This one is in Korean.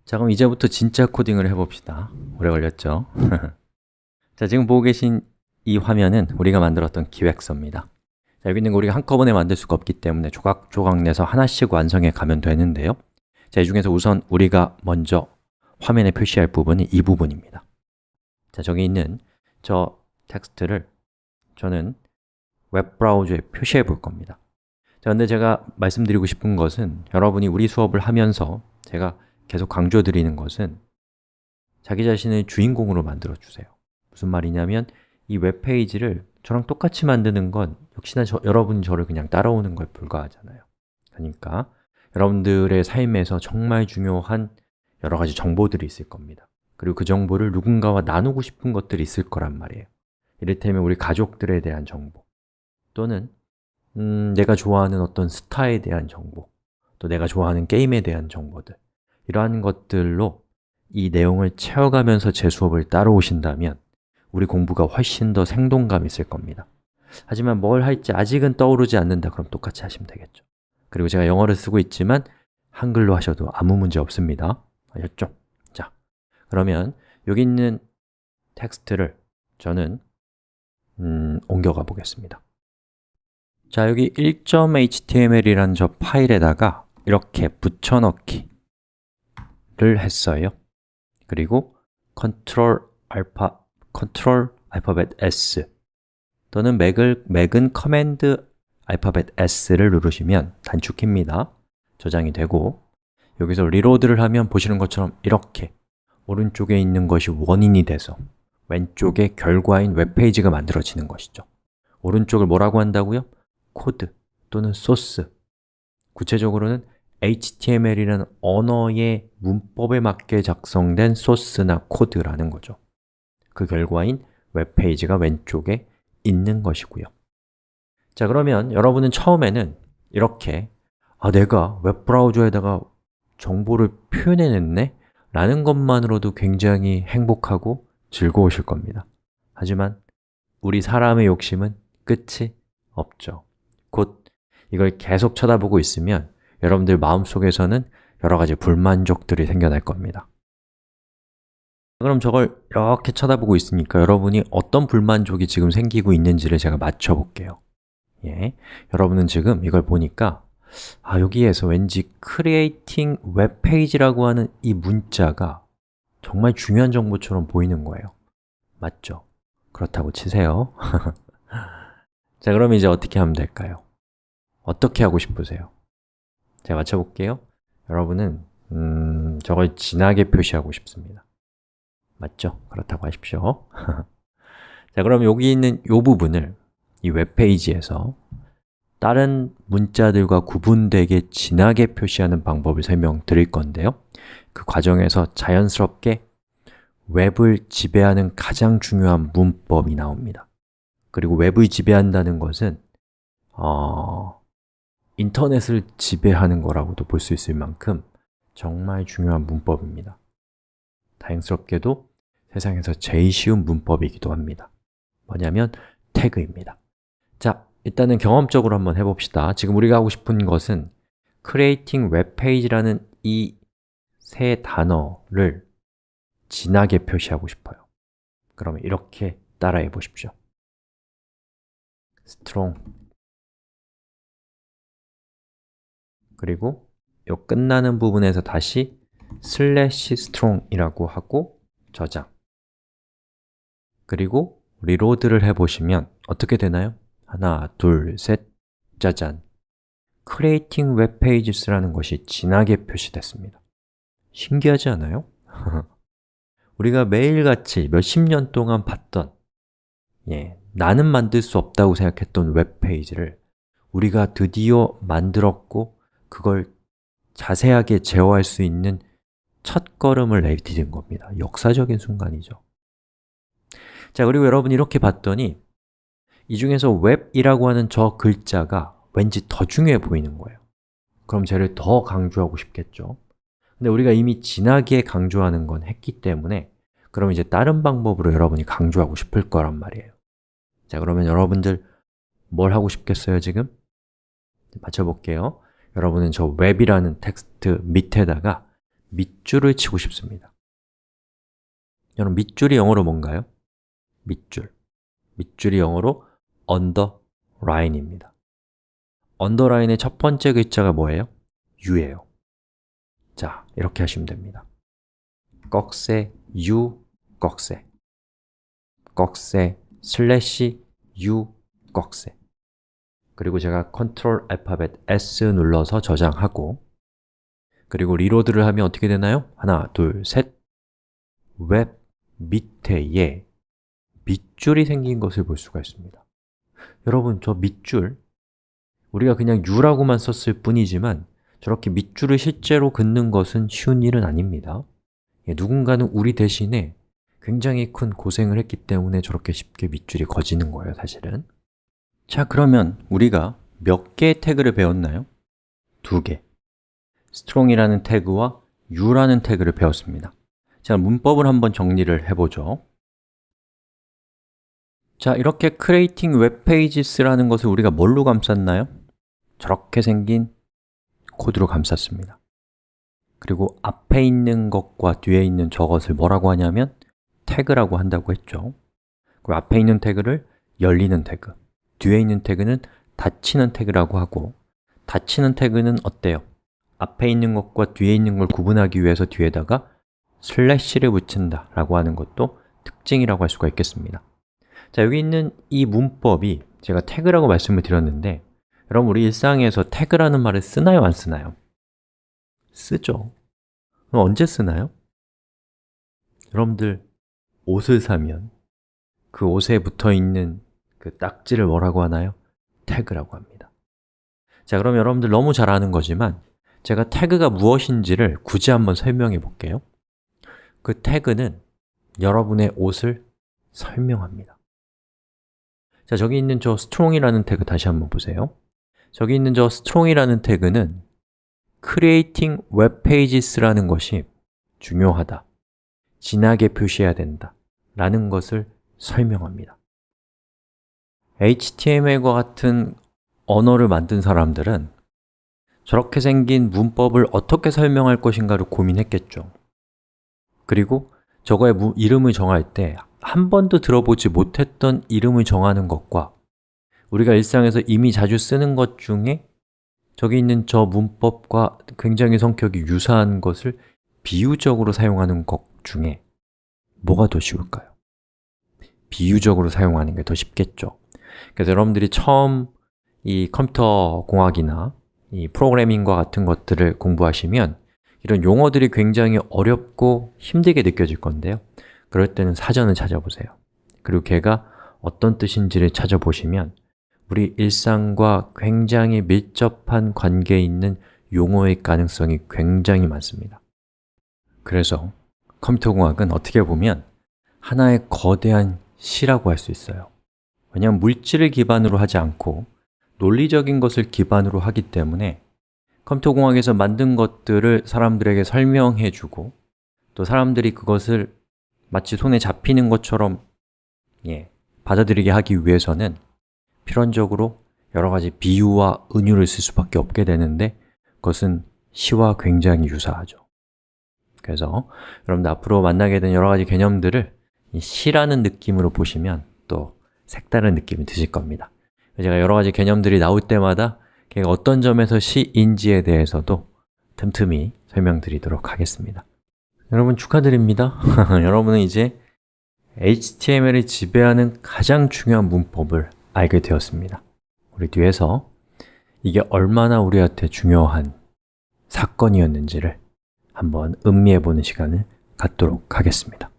자, 그럼 이제부터 진짜 코딩을 해봅시다. 오래 걸렸죠? 자, 지금 보고 계신 이 화면은 우리가 만들었던 기획서입니다. 자, 여기 있는 거 우리가 한꺼번에 만들 수가 없기 때문에 조각조각 내서 하나씩 완성해 가면 되는데요. 자, 이 중에서 우선 우리가 먼저 화면에 표시할 부분이 이 부분입니다. 자, 저기 있는 저 텍스트를 저는 웹브라우저에 표시해 볼 겁니다. 자, 근데 제가 말씀드리고 싶은 것은 여러분이 우리 수업을 하면서 제가 계속 강조드리는 것은 자기 자신을 주인공으로 만들어 주세요. 무슨 말이냐면 이 웹페이지를 저랑 똑같이 만드는 건 역시나 여러분이 저를 그냥 따라오는 거에 불과하잖아요. 그러니까 여러분들의 삶에서 정말 중요한 여러 가지 정보들이 있을 겁니다. 그리고 그 정보를 누군가와 나누고 싶은 것들이 있을 거란 말이에요. 이를테면 우리 가족들에 대한 정보, 또는 내가 좋아하는 어떤 스타에 대한 정보, 또 내가 좋아하는 게임에 대한 정보들, 이러한 것들로 이 내용을 채워가면서 제 수업을 따라오신다면 우리 공부가 훨씬 더 생동감 있을 겁니다. 하지만 뭘 할지 아직은 떠오르지 않는다, 그럼 똑같이 하시면 되겠죠. 그리고 제가 영어를 쓰고 있지만 한글로 하셔도 아무 문제 없습니다. 아셨죠? 자, 그러면 여기 있는 텍스트를 저는 옮겨가 보겠습니다. 자, 여기 1.html이라는 저 파일에다가 이렇게 붙여넣기를 했어요. 그리고 Ctrl 알파벳 S 또는 맥은 커맨드 알파벳 S를 누르시면 단축키입니다. 저장이 되고, 여기서 리로드를 하면 보시는 것처럼 이렇게 오른쪽에 있는 것이 원인이 돼서 왼쪽에 결과인 웹페이지가 만들어지는 것이죠. 오른쪽을 뭐라고 한다고요? 코드 또는 소스, 구체적으로는 HTML이라는 언어의 문법에 맞게 작성된 소스나 코드라는 거죠. 그 결과인 웹페이지가 왼쪽에 있는 것이고요. 자, 그러면 여러분은 처음에는 이렇게 내가 웹브라우저에다가 정보를 표현해냈네? 라는 것만으로도 굉장히 행복하고 즐거우실 겁니다. 하지만 우리 사람의 욕심은 끝이 없죠. 곧 이걸 계속 쳐다보고 있으면 여러분들 마음속에서는 여러 가지 불만족들이 생겨날 겁니다. 그럼 저걸 이렇게 쳐다보고 있으니까 여러분이 어떤 불만족이 지금 생기고 있는지를 제가 맞춰볼게요. 여러분은 지금 이걸 보니까 여기에서 왠지 Creating Web Page라고 하는 이 문자가 정말 중요한 정보처럼 보이는 거예요. 맞죠? 그렇다고 치세요. 자, 그럼 이제 어떻게 하면 될까요? 어떻게 하고 싶으세요? 제가 맞춰볼게요. 여러분은 저걸 진하게 표시하고 싶습니다. 맞죠? 그렇다고 하십시오. 자, 그럼 여기 있는 이 부분을 이 웹페이지에서 다른 문자들과 구분되게 진하게 표시하는 방법을 설명드릴 건데요. 그 과정에서 자연스럽게 웹을 지배하는 가장 중요한 문법이 나옵니다. 그리고 웹을 지배한다는 것은 인터넷을 지배하는 거라고도 볼 수 있을 만큼 정말 중요한 문법입니다. 다행스럽게도 세상에서 제일 쉬운 문법이기도 합니다. 뭐냐면 태그입니다. 자, 일단은 경험적으로 한번 해봅시다. 지금 우리가 하고 싶은 것은 Creating Web Page라는 이 세 단어를 진하게 표시하고 싶어요. 그러면 이렇게 따라해 보십시오. strong, 그리고 이 끝나는 부분에서 다시 /strong이라고 하고 저장, 그리고 리로드를 해보시면 어떻게 되나요? 하나, 둘, 셋, 짜잔! Creating Web Pages라는 것이 진하게 표시됐습니다. 신기하지 않아요? 우리가 매일같이 몇십 년 동안 봤던 나는 만들 수 없다고 생각했던 웹페이지를 우리가 드디어 만들었고 그걸 자세하게 제어할 수 있는 첫걸음을 내디딘 겁니다. 역사적인 순간이죠. 자, 그리고 여러분이 이렇게 봤더니 이 중에서 웹이라고 하는 저 글자가 왠지 더 중요해 보이는 거예요. 그럼 쟤를 더 강조하고 싶겠죠. 근데 우리가 이미 진하게 강조하는 건 했기 때문에 그럼 이제 다른 방법으로 여러분이 강조하고 싶을 거란 말이에요. 자, 그러면 여러분들 뭘 하고 싶겠어요, 지금? 맞춰볼게요. 여러분은 저 웹이라는 텍스트 밑에다가 밑줄을 치고 싶습니다. 여러분, 밑줄이 영어로 뭔가요? 밑줄. 밑줄이 영어로 underline입니다. underline의 첫 번째 글자가 뭐예요? U예요. 자, 이렇게 하시면 됩니다. 꺽쇠, U, 꺽쇠, 꺽쇠, 슬래시, U, 꺽쇠. 그리고 제가 컨트롤 알파벳 S 눌러서 저장하고, 그리고 리로드를 하면 어떻게 되나요? 하나, 둘, 셋. 웹 밑에에 밑줄이 생긴 것을 볼 수가 있습니다. 여러분, 저 밑줄, 우리가 그냥 U라고만 썼을 뿐이지만 저렇게 밑줄을 실제로 긋는 것은 쉬운 일은 아닙니다. 누군가는 우리 대신에 굉장히 큰 고생을 했기 때문에 저렇게 쉽게 밑줄이 그어지는 거예요, 사실은. 자, 그러면 우리가 몇 개의 태그를 배웠나요? 2개. strong이라는 태그와 u라는 태그를 배웠습니다. 자, 문법을 한번 정리를 해보죠. 자, 이렇게 creating web pages라는 것을 우리가 뭘로 감쌌나요? 저렇게 생긴 코드로 감쌌습니다. 그리고 앞에 있는 것과 뒤에 있는 저것을 뭐라고 하냐면 태그라고 한다고 했죠. 그리고 앞에 있는 태그를 열리는 태그, 뒤에 있는 태그는 닫히는 태그라고 하고, 닫히는 태그는 어때요? 앞에 있는 것과 뒤에 있는 걸 구분하기 위해서 뒤에다가 슬래시를 붙인다 라고 하는 것도 특징이라고 할 수가 있겠습니다. 자, 여기 있는 이 문법이 제가 태그라고 말씀을 드렸는데, 여러분, 우리 일상에서 태그라는 말을 쓰나요, 안 쓰나요? 쓰죠. 그럼 언제 쓰나요? 여러분들, 옷을 사면 그 옷에 붙어있는 그 딱지를 뭐라고 하나요? 태그라고 합니다. 자, 그럼 여러분들 너무 잘 아는 거지만 제가 태그가 무엇인지를 굳이 한번 설명해 볼게요. 그 태그는 여러분의 옷을 설명합니다. 자, 저기 있는 저 strong이라는 태그 다시 한번 보세요. 저기 있는 저 strong이라는 태그는 creating web pages라는 것이 중요하다, 진하게 표시해야 된다 라는 것을 설명합니다. HTML과 같은 언어를 만든 사람들은 저렇게 생긴 문법을 어떻게 설명할 것인가를 고민했겠죠. 그리고 저거의 이름을 정할 때 한 번도 들어보지 못했던 이름을 정하는 것과 우리가 일상에서 이미 자주 쓰는 것 중에 저기 있는 저 문법과 굉장히 성격이 유사한 것을 비유적으로 사용하는 것 중에 뭐가 더 쉬울까요? 비유적으로 사용하는 게 더 쉽겠죠. 그래서 여러분들이 처음 이 컴퓨터 공학이나 이 프로그래밍과 같은 것들을 공부하시면 이런 용어들이 굉장히 어렵고 힘들게 느껴질 건데요. 그럴 때는 사전을 찾아보세요. 그리고 걔가 어떤 뜻인지를 찾아보시면 우리 일상과 굉장히 밀접한 관계에 있는 용어의 가능성이 굉장히 많습니다. 그래서 컴퓨터 공학은 어떻게 보면 하나의 거대한 시라고 할 수 있어요. 왜냐하면 물질을 기반으로 하지 않고 논리적인 것을 기반으로 하기 때문에 컴퓨터 공학에서 만든 것들을 사람들에게 설명해 주고 또 사람들이 그것을 마치 손에 잡히는 것처럼 받아들이게 하기 위해서는 필연적으로 여러 가지 비유와 은유를 쓸 수밖에 없게 되는데 그것은 시와 굉장히 유사하죠. 그래서 여러분들 앞으로 만나게 된 여러 가지 개념들을 이 시라는 느낌으로 보시면 또 색다른 느낌이 드실 겁니다. 제가 여러 가지 개념들이 나올 때마다 걔가 어떤 점에서 시인지에 대해서도 틈틈이 설명드리도록 하겠습니다. 여러분 축하드립니다. 여러분은 이제 HTML을 지배하는 가장 중요한 문법을 알게 되었습니다. 우리 뒤에서 이게 얼마나 우리한테 중요한 사건이었는지를 한번 음미해보는 시간을 갖도록 하겠습니다.